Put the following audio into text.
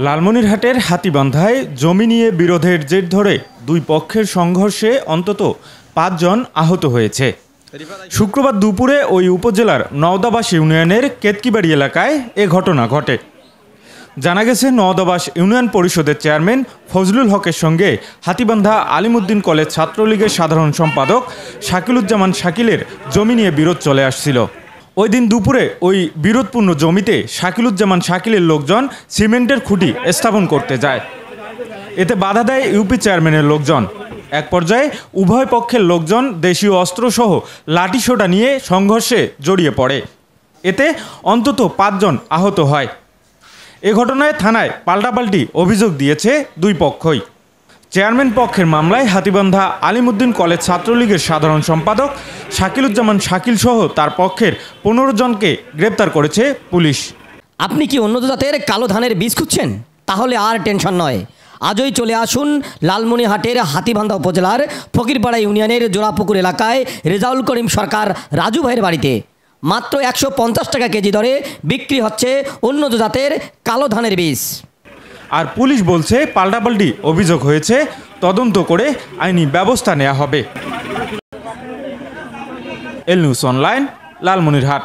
লালমনিরহাটের হাতীবান্ধায় জমি নিয়ে বিরোধের জের ধরে দুই পক্ষের সংঘর্ষে অন্তত ৫ জন আহত হয়েছে। শুক্রবার দুপুরে ওই উপজেলার নওদাবাস ইউনিয়নের কেতকিবাড়ি এলাকায় এ ঘটনা ঘটে। জানা গেছে, নওদাবাস ইউনিয়ন পরিষদের চেয়ারম্যান ফজলুল হকের সঙ্গে হাতীবান্ধা আলিমুদ্দিন কলেজ ছাত্রলীগের সাধারণ সম্পাদক শাকিলুজ্জামান শাকিলের জমি নিয়ে বিরোধ চলে আসছিল। ওই দিন দুপুরে ওই বিরোধপূর্ণ জমিতে শাকিলুজ্জামান শাকিলের লোকজন সিমেন্টের খুঁটি স্থাপন করতে যায়। এতে বাধা দেয় ইউপি চেয়ারম্যানের লোকজন। এক পর্যায়ে উভয় পক্ষের লোকজন দেশীয় অস্ত্রসহ লাঠিসোঁটা নিয়ে সংঘর্ষে জড়িয়ে পড়ে। এতে অন্তত ৫ জন আহত হয়। এ ঘটনায় থানায় পাল্টাপাল্টি অভিযোগ দিয়েছে দুই পক্ষই। চেয়ারম্যান পক্ষের মামলায় হাতীবান্ধা আলিমুদ্দিন কলেজ ছাত্রলীগের সাধারণ সম্পাদক শাকিলুজ্জামান শাকিল সহ তার পক্ষের ১৫ জনকে গ্রেপ্তার করেছে পুলিশ। আপনি কি উন্নত জাতের কালো ধানের বীজ খুঁজছেন? তাহলে আর টেনশন নয়, আজই চলে আসুন লালমনিরহাটের হাতীবান্ধা উপজেলার ফকিরপাড়া ইউনিয়নের জোড়াপুকুর এলাকায় রেজাউল করিম সরকার রাজু ভাইয়ের বাড়িতে। মাত্র ১৫০ টাকা কেজি দরে বিক্রি হচ্ছে উন্নত জাতের কালো ধানের বীজ। আর পুলিশ বলছে, পাল্টাপাল্টি অভিযোগ হয়েছে, তদন্ত করে আইনি ব্যবস্থা নেওয়া হবে। এল নিউজ অনলাইন, লালমনিরহাট।